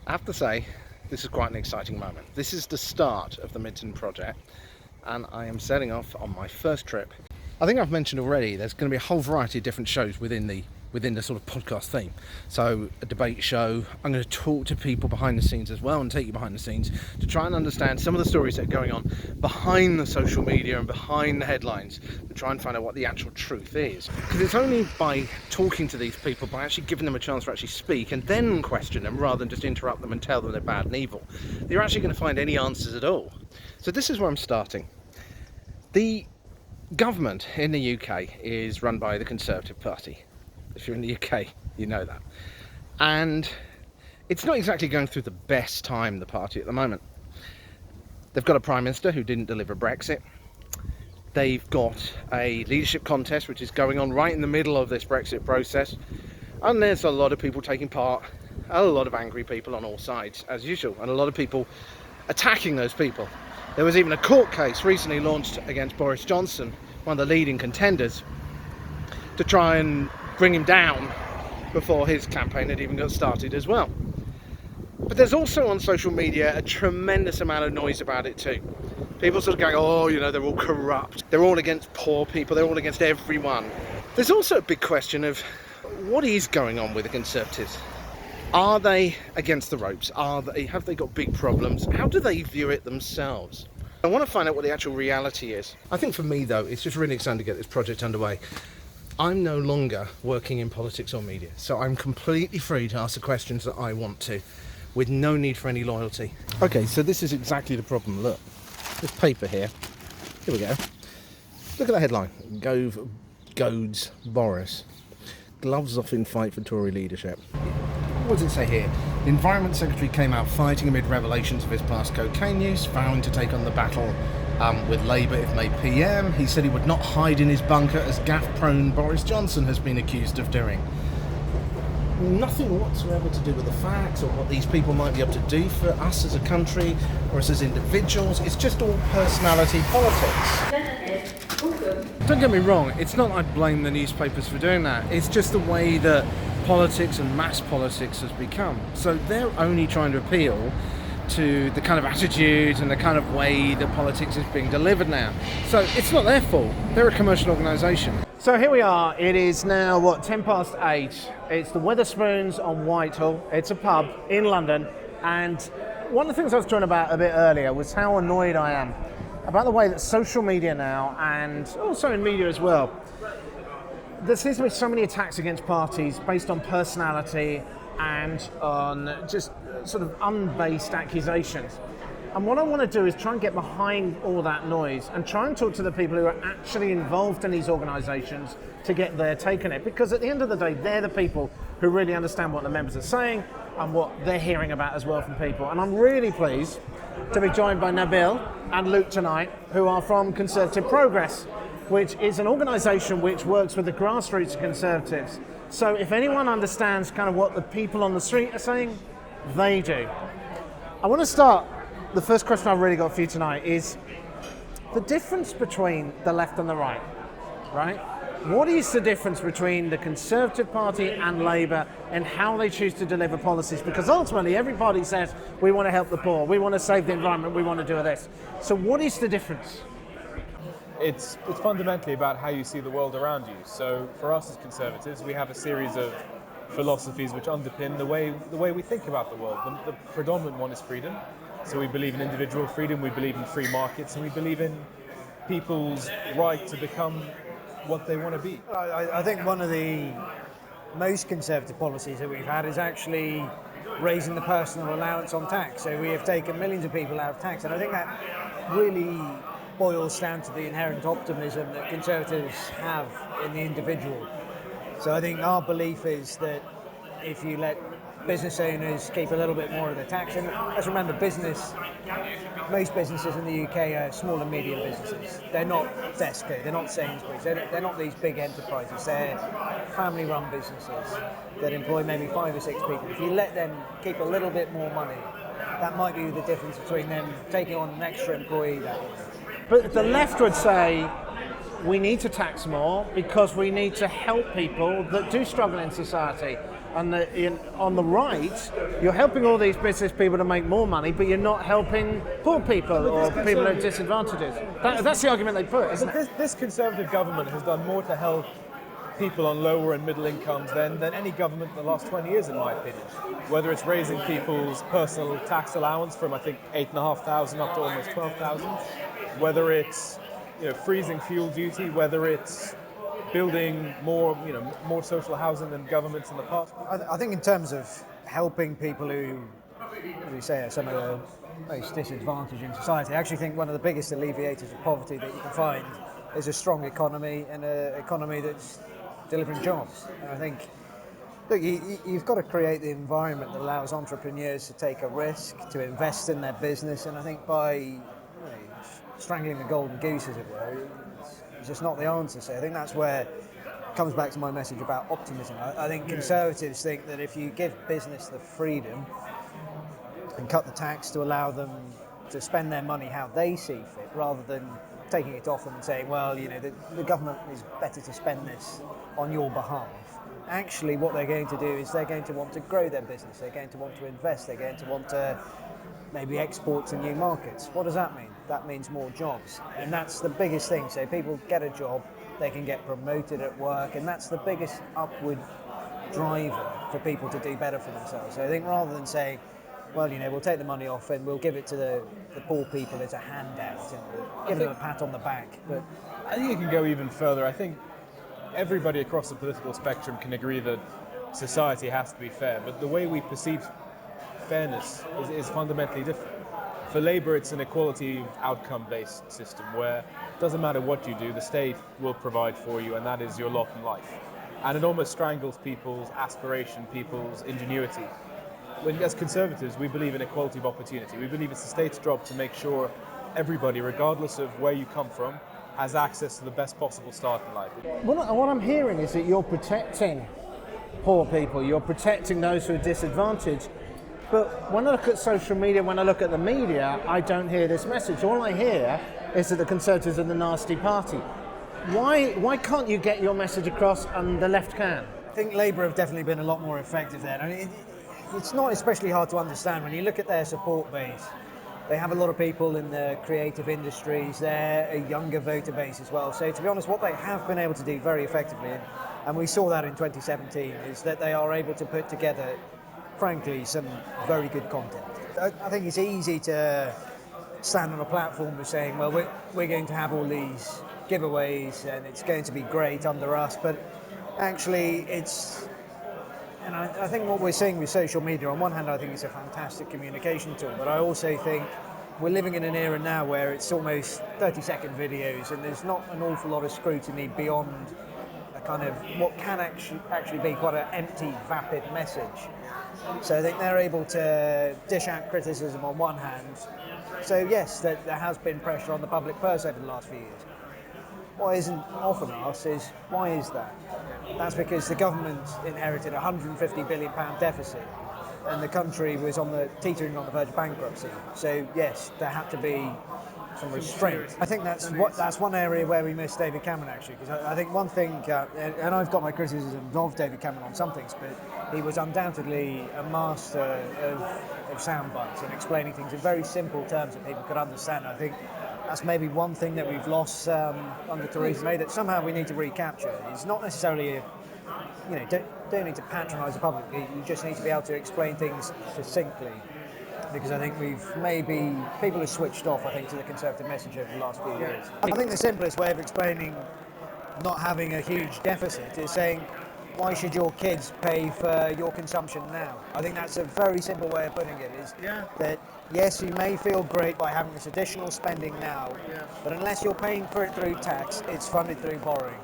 I have to say, this is quite an exciting moment. This is the start of the Midson Project, and I am setting off on my first trip. I think I've mentioned already, there's going to be a whole variety of different shows within the sort of podcast theme. So a debate show, I'm going to talk to people behind the scenes as well and take you behind the scenes to try and understand some of the stories that are going on behind the social media and behind the headlines, to try and find out what the actual truth is. Because it's only by talking to these people, by actually giving them a chance to actually speak and then question them rather than just interrupt them and tell them they're bad and evil, that you're actually going to find any answers at all. So this is where I'm starting. The government in the UK is run by the Conservative Party. If you're in the UK, you know that. And it's not exactly going through the best time, the party, at the moment. They've got a Prime Minister who didn't deliver Brexit. They've got a leadership contest which is going on right in the middle of this Brexit process. And there's a lot of people taking part, a lot of angry people on all sides, as usual, and a lot of people attacking those people. There was even a court case recently launched against Boris Johnson, one of the leading contenders, to try and bring him down before his campaign had even got started as well. But there's also on social media a tremendous amount of noise about it too. People sort of going, oh, you know, they're all corrupt, they're all against poor people, they're all against everyone. There's also a big question of what is going on with the Conservatives. Are they against the ropes? Have they got big problems? How do they view it themselves? I want to find out what the actual reality is. I think for me though, it's just really exciting to get this project underway. I'm no longer working in politics or media, so I'm completely free to ask the questions that I want to, with no need for any loyalty. Okay, so this is exactly the problem. Look, this paper here we go. Look at the headline. Gove goads Boris. Gloves off in fight for Tory leadership. What does it say here? The Environment Secretary came out fighting amid revelations of his past cocaine use, vowing to take on the battle with Labour if made PM. He said he would not hide in his bunker as gaffe-prone Boris Johnson has been accused of doing. Nothing whatsoever to do with the facts or what these people might be able to do for us as a country or us as individuals. It's just all personality politics. Don't get me wrong, it's not like I blame the newspapers for doing that. It's just the way that politics and mass politics has become. So they're only trying to appeal to the kind of attitude and the kind of way that politics is being delivered now. So it's not their fault. They're a commercial organisation. So here we are. It is now, 8:10. It's the Wetherspoons on Whitehall. It's a pub in London. And one of the things I was talking about a bit earlier was how annoyed I am about the way that social media now, and also in media as well, there seems to be so many attacks against parties based on personality and on just sort of unbased accusations. And what I want to do is try and get behind all that noise and try and talk to the people who are actually involved in these organisations to get their take on it. Because at the end of the day, they're the people who really understand what the members are saying and what they're hearing about as well from people. And I'm really pleased to be joined by Nabil and Luke tonight, who are from Conservative Progress, which is an organisation which works with the grassroots of Conservatives. So if anyone understands kind of what the people on the street are saying, they do. I want to start, the first question I've really got for you tonight is the difference between the left and the right? What is the difference between the Conservative Party and Labour and how they choose to deliver policies? Because ultimately every party says, we want to help the poor, we want to save the environment, we want to do this. So what is the difference? It's fundamentally about how you see the world around you. So for us as Conservatives, we have a series of philosophies which underpin the way we think about the world. The predominant one is freedom. So we believe in individual freedom, we believe in free markets, and we believe in people's right to become what they want to be. I think one of the most conservative policies that we've had is actually raising the personal allowance on tax. So we have taken millions of people out of tax, and I think that really boils down to the inherent optimism that Conservatives have in the individual. So I think our belief is that if you let business owners keep a little bit more of the tax, and let's remember most businesses in the UK are small and medium businesses. They're not Tesco, they're not Sainsbury's, they're not these big enterprises, they're family run businesses that employ maybe 5 or 6 people. If you let them keep a little bit more money, that might be the difference between them taking on an extra employee. But the left would say we need to tax more because we need to help people that do struggle in society. And on the right, you're helping all these business people to make more money, but you're not helping poor people or people at disadvantages. That's the argument they put, isn't it? This Conservative government has done more to help people on lower and middle incomes than any government in the last 20 years, in my opinion. Whether it's raising people's personal tax allowance from, I think, 8,500 up to almost 12,000, whether it's freezing fuel duty, whether it's building more social housing than governments in the past. I think in terms of helping people who, as you say, are some of the most disadvantaged in society, I actually think one of the biggest alleviators of poverty that you can find is a strong economy and an economy that's delivering jobs. And I think, look, you've got to create the environment that allows entrepreneurs to take a risk, to invest in their business, and I think by strangling the golden goose, as it were, it's just not the answer. So I think that's where it comes back to my message about optimism. I think Conservatives think that if you give business the freedom and cut the tax to allow them to spend their money how they see fit, rather than taking it off them and saying, well, the government is better to spend this on your behalf. Actually, what they're going to do is they're going to want to grow their business, they're going to want to invest, they're going to want to maybe export to new markets. What does that mean? That means more jobs. And that's the biggest thing. So people get a job, they can get promoted at work, and that's the biggest upward driver for people to do better for themselves. So I think rather than saying, well, we'll take the money off and we'll give it to the poor people as a handout and give them a pat on the back. But I think it can go even further. I think everybody across the political spectrum can agree that society has to be fair, but the way we perceive fairness is fundamentally different. For Labour, it's an equality outcome-based system where it doesn't matter what you do, the state will provide for you, and that is your lot in life. And it almost strangles people's aspiration, people's ingenuity. As Conservatives, we believe in equality of opportunity. We believe it's the state's job to make sure everybody, regardless of where you come from, has access to the best possible start in life. What I'm hearing is that you're protecting poor people, you're protecting those who are disadvantaged. But when I look at social media, when I look at the media, I don't hear this message. All I hear is that the Conservatives are the nasty party. Why can't you get your message across and the left can? I think Labour have definitely been a lot more effective there. I mean, it's not especially hard to understand when you look at their support base. They have a lot of people in the creative industries. They're a younger voter base as well. So to be honest, what they have been able to do very effectively, and we saw that in 2017, is that they are able to put together, frankly, some very good content. I think it's easy to stand on a platform of saying, well, we're going to have all these giveaways and it's going to be great under us, but actually and I think what we're seeing with social media, on one hand, I think it's a fantastic communication tool, but I also think we're living in an era now where it's almost 30-second videos and there's not an awful lot of scrutiny beyond a kind of what can actually be quite an empty, vapid message. So I think they're able to dish out criticism on one hand. So yes, there has been pressure on the public purse over the last few years. What isn't often asked is, why is that? That's because the government inherited a £150 billion deficit and the country was teetering on the verge of bankruptcy. So yes, there had to be some restraint. I think that's one area where we missed David Cameron, actually, because I think one thing, and I've got my criticisms of David Cameron on some things, but he was undoubtedly a master of sound bites and explaining things in very simple terms that people could understand. I think that's maybe one thing that we've lost under Tories May that somehow we need to recapture. It's not necessarily don't need to patronise the public. You just need to be able to explain things succinctly. Because I think people have switched off, I think, to the Conservative message over the last few years. I think the simplest way of explaining not having a huge deficit is saying, why should your kids pay for your consumption now? I think that's a very simple way of putting it, that yes, you may feel great by having this additional spending now, but unless you're paying for it through tax, it's funded through borrowing.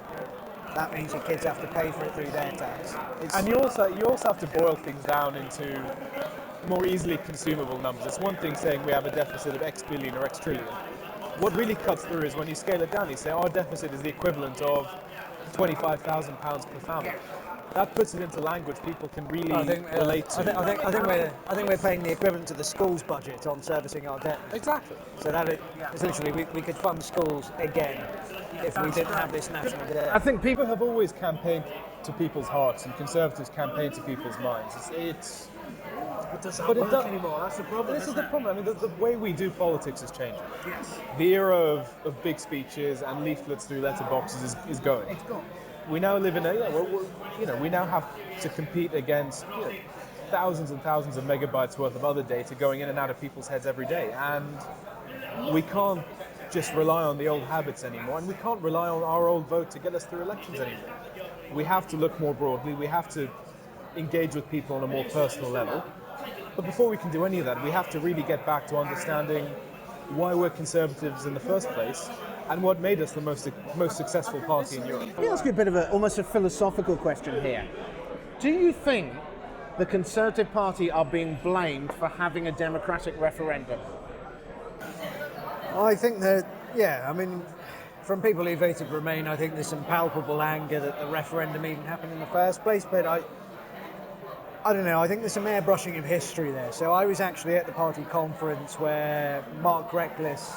That means your kids have to pay for it through their tax. And you also have to boil things down into more easily consumable numbers. It's one thing saying we have a deficit of X billion or X trillion. What really cuts through is when you scale it down, you say our deficit is the equivalent of £25,000 per family. That puts it into language people can really relate to. I think we're paying the equivalent to the school's budget on servicing our debt. Exactly. So that essentially we could fund schools again if we didn't have this national debt. I think people have always campaigned to people's hearts and Conservatives campaign to people's minds. It doesn't But it work does- anymore. That's the problem. This is isn't the it? problem. I mean, the way we do politics is changing. Yes. The era of big speeches and leaflets through letterboxes is going. It's gone. We now live in we now have to compete against thousands and thousands of megabytes worth of other data going in and out of people's heads every day, and we can't just rely on the old habits anymore, and we can't rely on our old vote to get us through elections anymore. We have to look more broadly. We have to engage with people on a more personal level. But before we can do any of that, we have to really get back to understanding why we're Conservatives in the first place and what made us the most successful party in Europe. Let me ask you a bit of almost a philosophical question here. Do you think the Conservative Party are being blamed for having a democratic referendum? I think that, yeah, I mean, from people who voted Remain, I think there's some palpable anger that the referendum even happened in the first place, but I don't know, I think there's some airbrushing of history there. So I was actually at the party conference where Mark Reckless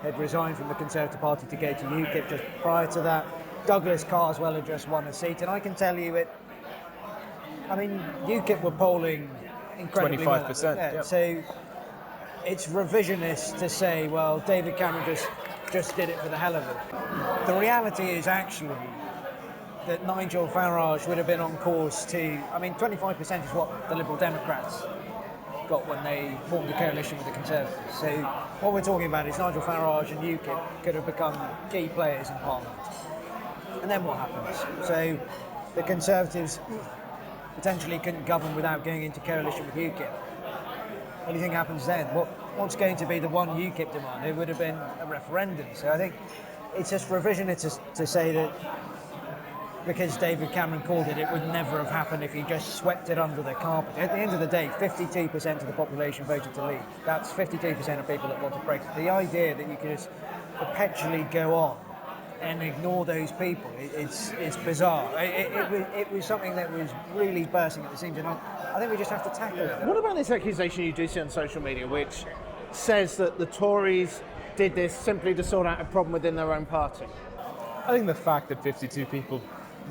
had resigned from the Conservative Party to go to UKIP just prior to that. Douglas Carswell had just won a seat, and I can tell you UKIP were polling incredibly 25%, well. yeah. So it's revisionist to say, well, David Cameron just did it for the hell of it. The reality is actually that Nigel Farage would have been on course to, 25% is what the Liberal Democrats got when they formed a coalition with the Conservatives. So what we're talking about is Nigel Farage and UKIP could have become key players in Parliament. And then what happens? So the Conservatives potentially couldn't govern without going into coalition with UKIP. What do you think happens then? What's going to be the one UKIP demand? It would have been a referendum. So I think it's just revisionist to say that because David Cameron called it, it would never have happened if he just swept it under the carpet. At the end of the day, 52% of the population voted to leave. That's 52% of people that wanted Brexit. The idea that you could just perpetually go on and ignore those people, it's bizarre. It was something that was really bursting at the seams, and I think we just have to tackle it. What about this accusation you do see on social media, which says that the Tories did this simply to sort out a problem within their own party? I think the fact that 52%.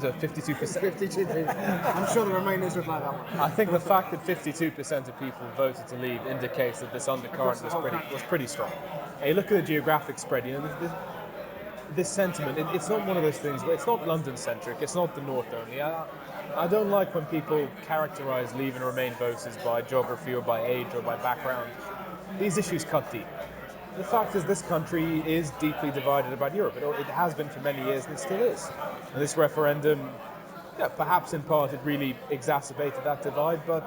52. I'm sure the Remainers would like that one. I think the fact that 52% of people voted to leave indicates that this undercurrent was pretty strong. Hey, look at the geographic spread. This sentiment. It's not one of those things. But it's not London-centric. It's not the North only. I don't like when people characterise Leave and Remain voters by geography or by age or by background. These issues cut deep. The fact is, this country is deeply divided about Europe. It has been for many years, and it still is. And this referendum, perhaps in part, it really exacerbated that divide. But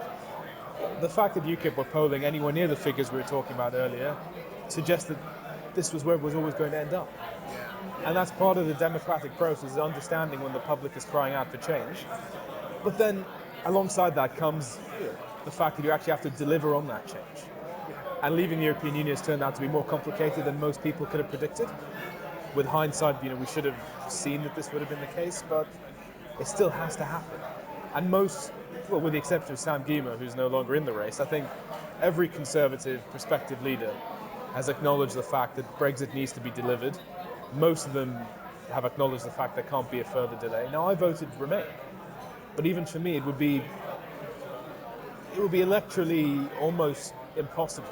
the fact that UKIP were polling anywhere near the figures we were talking about earlier suggests that this was where it was always going to end up. And that's part of the democratic process, is understanding when the public is crying out for change. But then, alongside that comes the fact that you actually have to deliver on that change. And leaving the European Union has turned out to be more complicated than most people could have predicted. With hindsight, we should have seen that this would have been the case, but it still has to happen. And most, with the exception of Sam Gyimah, who's no longer in the race, I think every Conservative prospective leader has acknowledged the fact that Brexit needs to be delivered. Most of them have acknowledged the fact there can't be a further delay. Now, I voted Remain, but even for me, it would be electorally almost impossible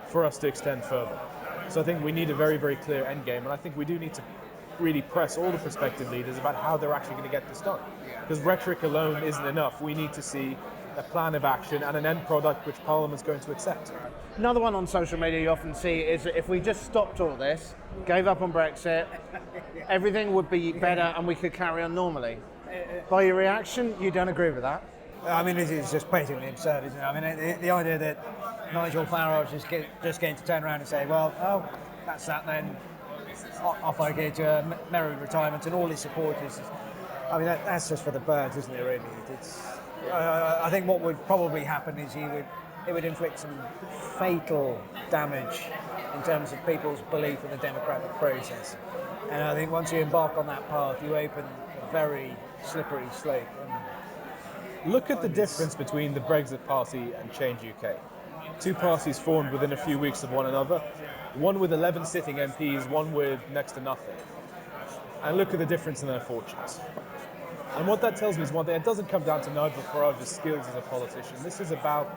for us to extend further. So I think we need a very, very clear end game, and I think we do need to really press all the prospective leaders about how they're actually going to get this done. Because rhetoric alone isn't enough. We need to see a plan of action and an end product which Parliament's going to accept. Another one on social media you often see is that if we just stopped all this, gave up on Brexit, everything would be better and we could carry on normally. By your reaction, you don't agree with that? It is just patently absurd, isn't it? The idea that Nigel Farage is just going to turn around and say, well, that's that then, off I go to a merry retirement, and all his supporters. That's just for the birds, isn't it, really? I think what would probably happen is it would inflict some fatal damage in terms of people's belief in the democratic process. And I think once you embark on that path, you open a very slippery slope. Look at the difference between the Brexit Party and Change UK. Two parties formed within a few weeks of one another, one with 11 sitting MPs, one with next to nothing. And look at the difference in their fortunes. And what that tells me is one thing: it doesn't come down to Nigel Farage's skills as a politician. It's about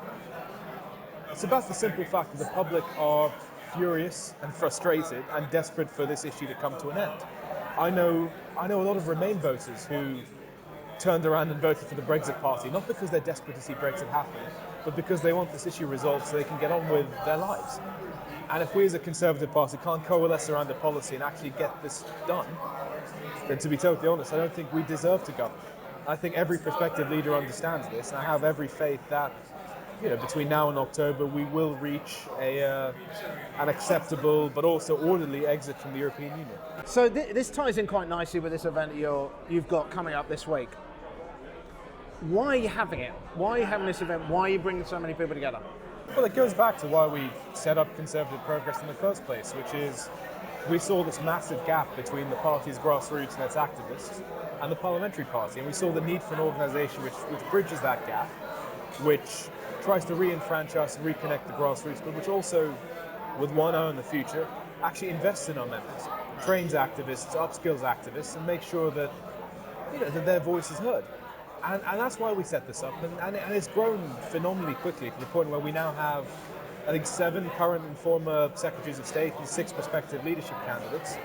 the simple fact that the public are furious and frustrated and desperate for this issue to come to an end. I know a lot of Remain voters who turned around and voted for the Brexit Party, not because they're desperate to see Brexit happen, but because they want this issue resolved so they can get on with their lives. And if we as a Conservative Party can't coalesce around a policy and actually get this done, then to be totally honest, I don't think we deserve to govern. I think every prospective leader understands this, and I have every faith that between now and October, we will reach an acceptable but also orderly exit from the European Union. So this ties in quite nicely with this event you've got coming up this week. Why are you having it? Why are you having this event? Why are you bringing so many people together? Well, it goes back to why we set up Conservative Progress in the first place, which is we saw this massive gap between the party's grassroots and its activists and the parliamentary party, and we saw the need for an organisation which bridges that gap, which tries to re-enfranchise and reconnect the grassroots, but which also, with one eye on the future, actually invests in our members, trains activists, upskills activists, and makes sure that that their voice is heard. And that's why we set this up, and it's grown phenomenally quickly to the point where we now have, I think, 7 current and former Secretaries of State and 6 prospective leadership candidates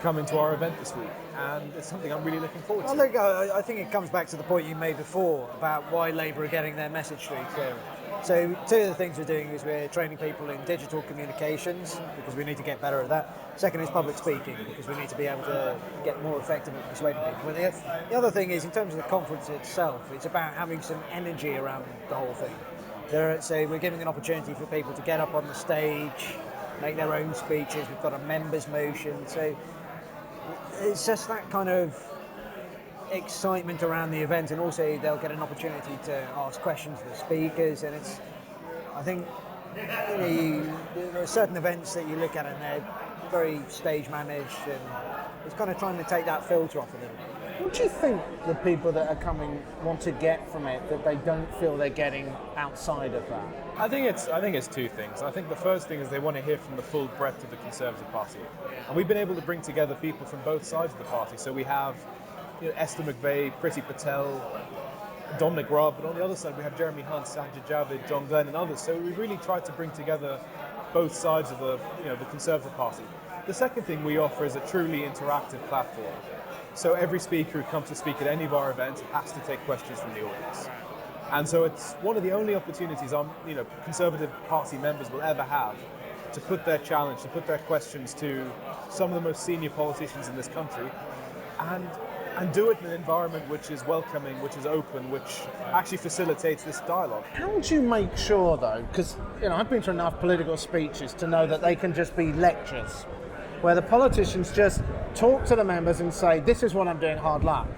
coming to our event this week, and it's something I'm really looking forward to. Well, look, I think it comes back to the point you made before about why Labour are getting their message through clearer. So 2 of the things we're doing is we're training people in digital communications because we need to get better at that. Second is public speaking because we need to be able to get more effective at persuading people. But the other thing is, in terms of the conference itself, it's about having some energy around the whole thing. So we're giving an opportunity for people to get up on the stage, make their own speeches. We've got a members motion. So it's just that kind of excitement around the event, and also they'll get an opportunity to ask questions to the speakers. And I think there are certain events that you look at and they're very stage managed, and it's kind of trying to take that filter off a little bit. What do you think the people that are coming want to get from it that they don't feel they're getting outside of that? I think it's 2 things. I think the first thing is they want to hear from the full breadth of the Conservative Party, and we've been able to bring together people from both sides of the party. So we have Esther McVeigh, Priti Patel, Dominic Raab, but on the other side we have Jeremy Hunt, Sajid Javid, John Glenn, and others. So we really tried to bring together both sides of the Conservative Party. The second thing we offer is a truly interactive platform. So every speaker who comes to speak at any of our events has to take questions from the audience. And so it's one of the only opportunities Conservative Party members will ever have to put their challenge, to put their questions to some of the most senior politicians in this country, and do it in an environment which is welcoming, which is open, which actually facilitates this dialogue. How do you make sure, though, because I've been to enough political speeches to know that they can just be lectures, where the politicians just talk to the members and say, this is what I'm doing, hard luck.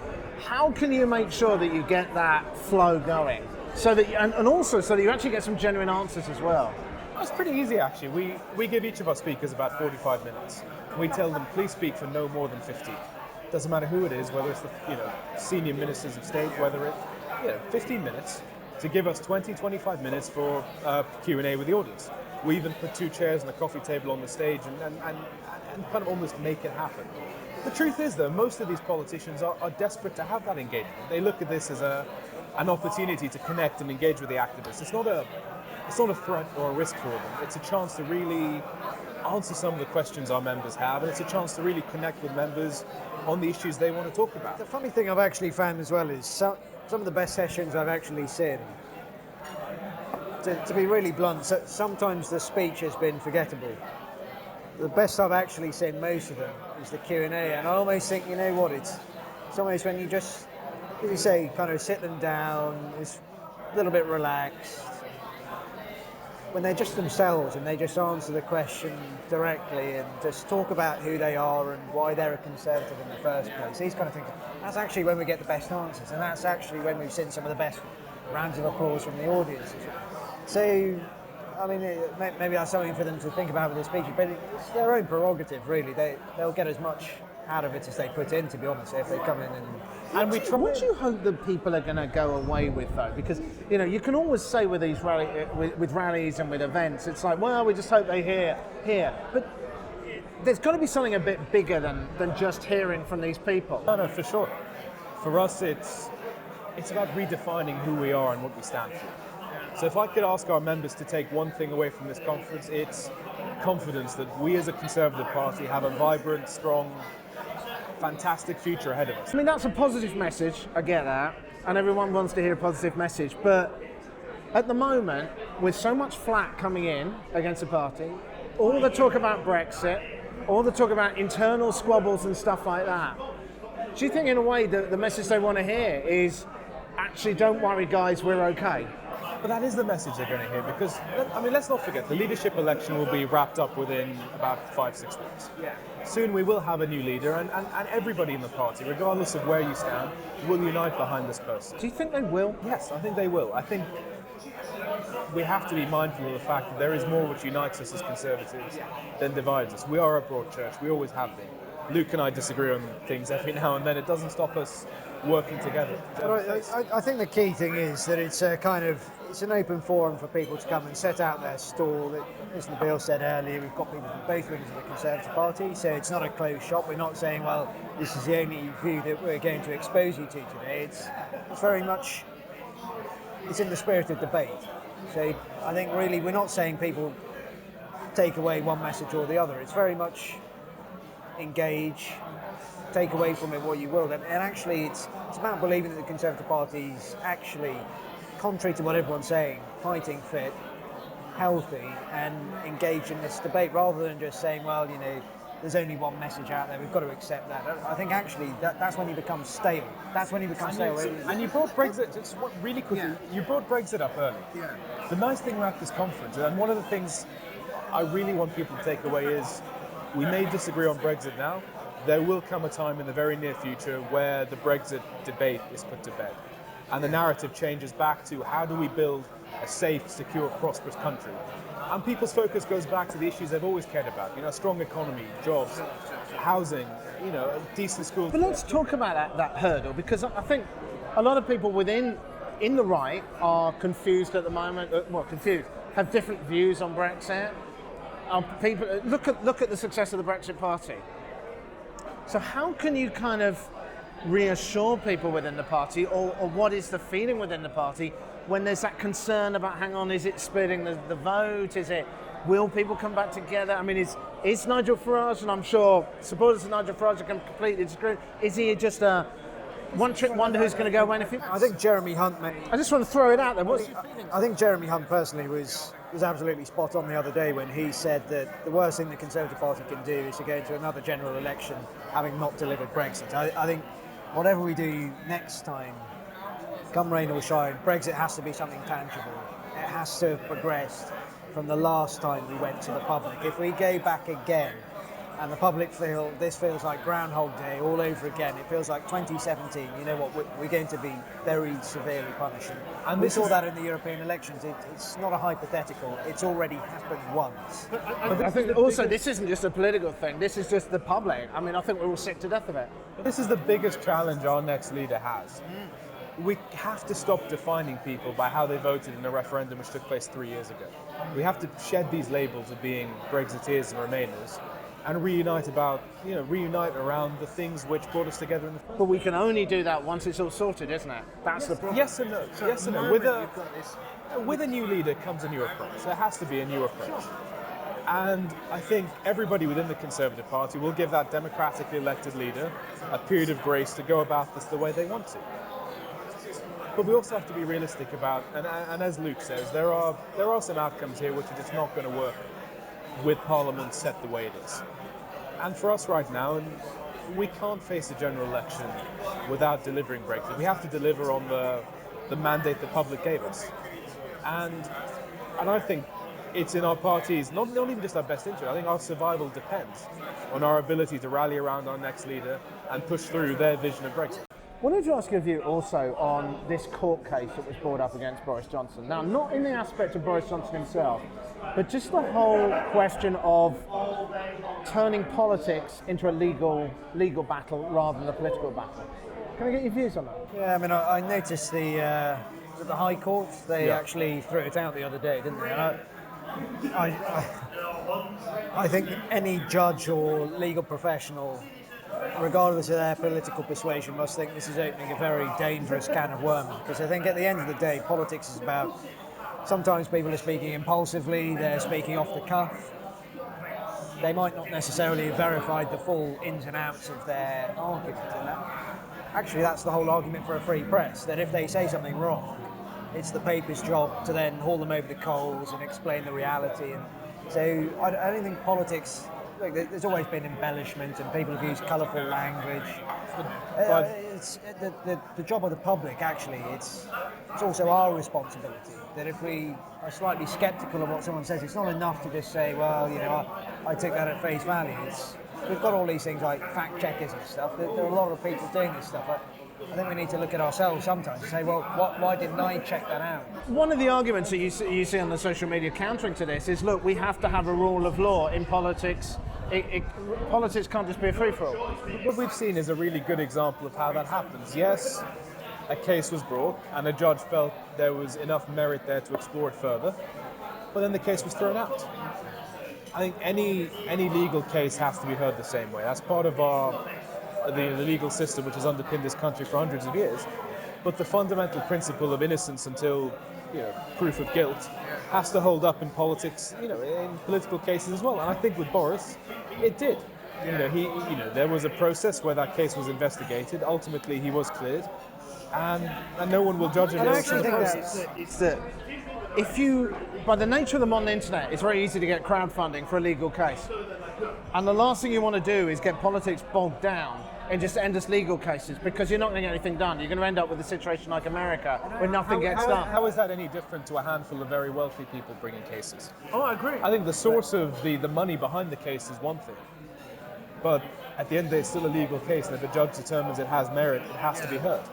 How can you make sure that you get that flow going, so that and also so that you actually get some genuine answers as well? It's pretty easy, actually. We give each of our speakers about 45 minutes. We tell them, please speak for no more than 15. Doesn't matter who it is, whether it's the senior ministers of state, whether it's 15 minutes to give us 20-25 minutes for Q&A with the audience. We even put 2 chairs and a coffee table on the stage and kind of almost make it happen. The truth is, though, most of these politicians are desperate to have that engagement. They look at this as an opportunity to connect and engage with the activists. It's not a threat or a risk for them. It's a chance to really answer some of the questions our members have, and it's a chance to really connect with members on the issues they want to talk about. The funny thing I've actually found as well is some of the best sessions I've actually seen, to be really blunt, sometimes the speech has been forgettable. The best I've actually seen, most of them, is the Q&A, and I almost think, it's almost when you just, as you say, kind of sit them down, it's a little bit relaxed, when they're just themselves and they just answer the question directly and just talk about who they are and why they're a Conservative in the first place, these kind of things, that's actually when we get the best answers, and that's actually when we've seen some of the best rounds of applause from the audience. So, I mean, maybe that's something for them to think about with the speeches, but it's their own prerogative, really. They'll get as much out of it as they put in, to be honest, if they come in and we try. What do you hope that people are going to go away with, though? Because you can always say with these with rallies and with events, it's like, well, we just hope they hear. But there's got to be something a bit bigger than just hearing from these people. No, for sure. For us, it's about redefining who we are and what we stand for. So if I could ask our members to take one thing away from this conference, it's confidence that we as a Conservative Party have a vibrant, strong, fantastic future ahead of us. I mean, that's a positive message, I get that, and everyone wants to hear a positive message, but at the moment, with so much flack coming in against the party, all the talk about Brexit, all the talk about internal squabbles and stuff like that, do you think in a way that the message they want to hear is, actually, don't worry guys, we're okay? But that is the message they're going to hear because, I mean, let's not forget, the leadership election will be wrapped up within about 5-6 weeks. Yeah. Soon we will have a new leader and everybody in the party, regardless of where you stand, will unite behind this person. Do you think they will? Yes, I think they will. I think we have to be mindful of the fact that there is more which unites us as Conservatives than divides us. We are a broad church, we always have been. Luke and I disagree on things every now and then. It doesn't stop us working together. But I think the key thing is that it's a kind of, it's an open forum for people to come and set out their stall. As Nabil said earlier, we've got people from both wings of the Conservative Party, so it's not a closed shop. We're not saying, well, this is the only view that we're going to expose you to today. It's very much, it's in the spirit of debate. So I think really we're not saying people take away one message or the other. It's very much engage, take away from it what you will. And actually it's about believing that the Conservative Party is actually, contrary to what everyone's saying, fighting fit, healthy and engaged in this debate rather than just saying, well, you know, there's only one message out there, we've got to accept that. I think actually that's when you become stale. That's when you become stale. And you brought Brexit, just really quickly, you brought Brexit up early. Yeah. The nice thing about this conference, and one of the things I really want people to take away is, we may disagree on Brexit now, there will come a time in the very near future where the Brexit debate is put to bed. And the narrative changes back to how do we build a safe, secure, prosperous country. And people's focus goes back to the issues they've always cared about, you know, a strong economy, jobs, housing, you know, decent schools. But let's talk about that hurdle, because I think a lot of people in the right are confused at the moment, have different views on Brexit. People look at the success of the Brexit Party. So how can you kind of reassure people within the party, or what is the feeling within the party when there's that concern about, hang on, is it splitting the vote? Will people come back together? I mean, is Nigel Farage, and I'm sure supporters of Nigel Farage are completely disagree, is he just a one-trick wonder who's going to go anything? I think Jeremy Hunt I just want to throw it out there. What's your feeling? I think Jeremy Hunt personally was absolutely spot on the other day when he said that the worst thing the Conservative Party can do is to go into another general election having not delivered Brexit. I think whatever we do next time, come rain or shine, Brexit has to be something tangible. It has to have progressed from the last time we went to the public. If we go back again and the public this feels like Groundhog Day all over again, it feels like 2017, you know what, we're going to be very severely punished. And we saw that in the European elections. It's not a hypothetical, it's already happened once. I think also this isn't just a political thing, this is just the public. I mean, I think we're all sick to death of it. This is the biggest challenge our next leader has. We have to stop defining people by how they voted in a referendum which took place 3 years ago. We have to shed these labels of being Brexiteers and Remainers and reunite around the things which brought us together in the first. But we can only do that once it's all sorted, isn't it? That's the problem. Yes and no. Yes and no. With a new leader comes a new approach. There has to be a new approach. And I think everybody within the Conservative Party will give that democratically elected leader a period of grace to go about this the way they want to. But we also have to be realistic about, and as Luke says, there are some outcomes here which are just not going to work with Parliament set the way it is. And for us right now, we can't face a general election without delivering Brexit. We have to deliver on the mandate the public gave us. And I think it's in our parties, not even just our best interest, I think our survival depends on our ability to rally around our next leader and push through their vision of Brexit. I wanted to ask your view also on this court case that was brought up against Boris Johnson. Now, not in the aspect of Boris Johnson himself, but just the whole question of turning politics into a legal battle rather than a political battle. Can I get your views on that? Yeah, I mean, I noticed the High Court, they actually threw it out the other day, didn't they? And I think any judge or legal professional regardless of their political persuasion, must think this is opening a very dangerous can of worms. Because I think at the end of the day, politics is about, sometimes people are speaking impulsively, they're speaking off the cuff. They might not necessarily have verified the full ins and outs of their argument. And actually, that's the whole argument for a free press, that if they say something wrong, it's the paper's job to then haul them over the coals and explain the reality. And so I don't think politics, look, there's always been embellishment and people have used colourful language. It's the job of the public, actually. It's also our responsibility that if we are slightly sceptical of what someone says, it's not enough to just say, well, I took that at face value. We've got all these things like fact checkers and stuff. There are a lot of people doing this stuff. I think we need to look at ourselves sometimes and say, well, why didn't I check that out? One of the arguments that you see on the social media countering to this is, look, we have to have a rule of law in politics. Politics can't just be a free-for-all. What we've seen is a really good example of how that happens. Yes, a case was brought and a judge felt there was enough merit there to explore it further, but then the case was thrown out. I think any legal case has to be heard the same way. That's part of the legal system which has underpinned this country for hundreds of years. But the fundamental principle of innocence until proof of guilt has to hold up in politics, in political cases as well. And I think with Boris, it did. There was a process where that case was investigated. Ultimately, he was cleared, and no one will judge him And I for actually the think process. It's that by the nature of the modern internet, it's very easy to get crowdfunding for a legal case. And the last thing you want to do is get politics bogged down in just endless legal cases, because you're not going to get anything done. You're going to end up with a situation like America where nothing gets done. How is that any different to a handful of very wealthy people bringing cases? Oh, I agree. I think the source of the money behind the case is one thing, but at the end of the day, it's still a legal case, and if a judge determines it has merit, it has to be heard.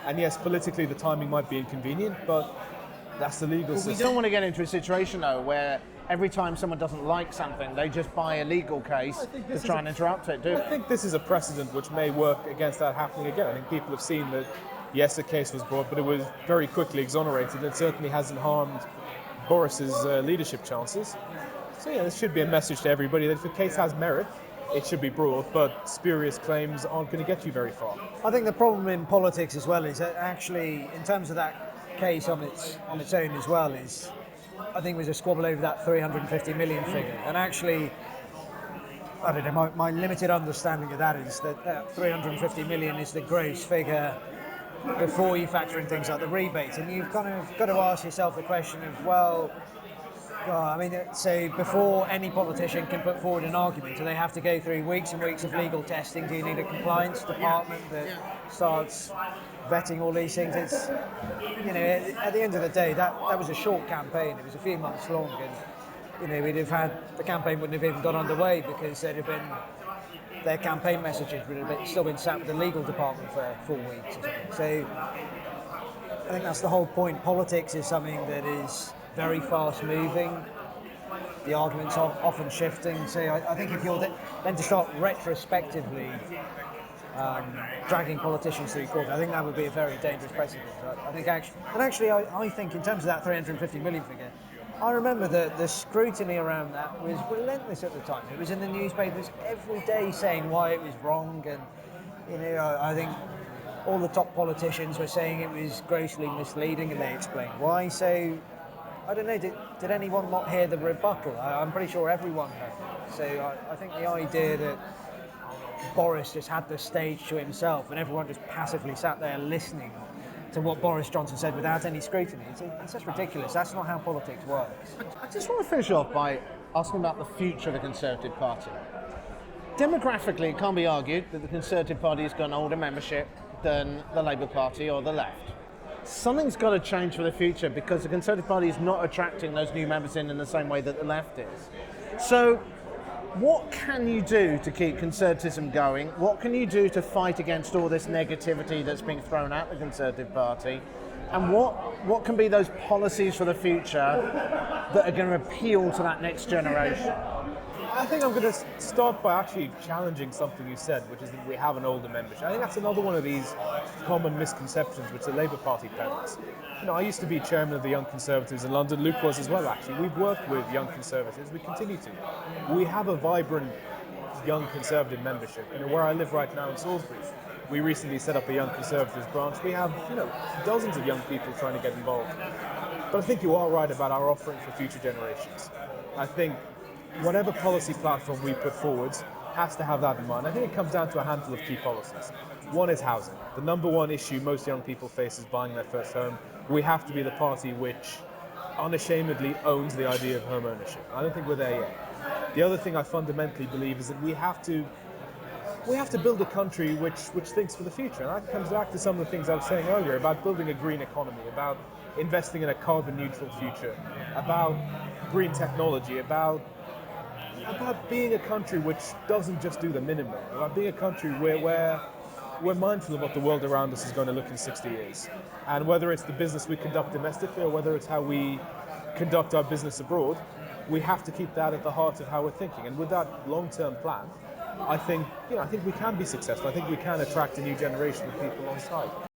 And yes, politically, the timing might be inconvenient, but that's the legal system. We don't want to get into a situation, though, where every time someone doesn't like something, they just buy a legal case to try and interrupt it, do I think this is a precedent which may work against that happening again. I think people have seen that, yes, a case was brought, but it was very quickly exonerated. It certainly hasn't harmed Boris's leadership chances. So yeah, this should be a message to everybody that if a case has merit, it should be brought, but spurious claims aren't going to get you very far. I think the problem in politics as well is that actually, in terms of that case on its own as well, is I think there's a squabble over that 350 million figure. And actually, I don't know, my limited understanding of that is that 350 million is the gross figure before you factor in things like the rebates. And you've kind of got to ask yourself the question of, well, so before any politician can put forward an argument, do they have to go through weeks and weeks of legal testing? Do you need a compliance department that starts vetting all these things? It's, at the end of the day, that was a short campaign. It was a few months long, and we'd have had, the campaign wouldn't have even got underway because there'd have been, their campaign messages would have still been sat with the legal department for 4 weeks or something. So I think that's the whole point. Politics is something that is very fast moving. The arguments are often shifting. So I think if you're then to start retrospectively dragging politicians through court, I think that would be a very dangerous precedent. I think I think in terms of that 350 million figure, I remember the scrutiny around that was relentless at the time. It was in the newspapers every day saying why it was wrong, and I think all the top politicians were saying it was grossly misleading, and they explained why. So I don't know, did anyone not hear the rebuttal? I'm pretty sure everyone heard. So I think the idea that Boris just had the stage to himself and everyone just passively sat there listening to what Boris Johnson said without any scrutiny, it's just ridiculous. That's not how politics works. I just want to finish off by asking about the future of the Conservative Party. Demographically, it can't be argued that the Conservative Party has got an older membership than the Labour Party or the left. Something's got to change for the future because the Conservative Party is not attracting those new members in the same way that the left is. So what can you do to keep conservatism going? What can you do to fight against all this negativity that's being thrown at the Conservative Party? And what can be those policies for the future that are going to appeal to that next generation? I think I'm going to start by actually challenging something you said, which is that we have an older membership. I think that's another one of these common misconceptions which the Labour Party peddles. I used to be chairman of the Young Conservatives in London. Luke was as well, actually. We've worked with young Conservatives. We continue to. We have a vibrant young Conservative membership. Where I live right now in Salisbury, we recently set up a Young Conservatives branch. We have, dozens of young people trying to get involved. But I think you are right about our offering for future generations. I think whatever policy platform we put forward has to have that in mind. I think it comes down to a handful of key policies. One is housing. The number one issue most young people face is buying their first home. We have to be the party which unashamedly owns the idea of home ownership. I don't think we're there yet. The other thing I fundamentally believe is that we have to build a country which thinks for the future. And that comes back to some of the things I was saying earlier about building a green economy, about investing in a carbon neutral future, about green technology, about being a country which doesn't just do the minimum, about being a country where we're mindful of what the world around us is going to look in 60 years. And whether it's the business we conduct domestically or whether it's how we conduct our business abroad, we have to keep that at the heart of how we're thinking. And with that long-term plan, I think we can be successful. I think we can attract a new generation of people on side.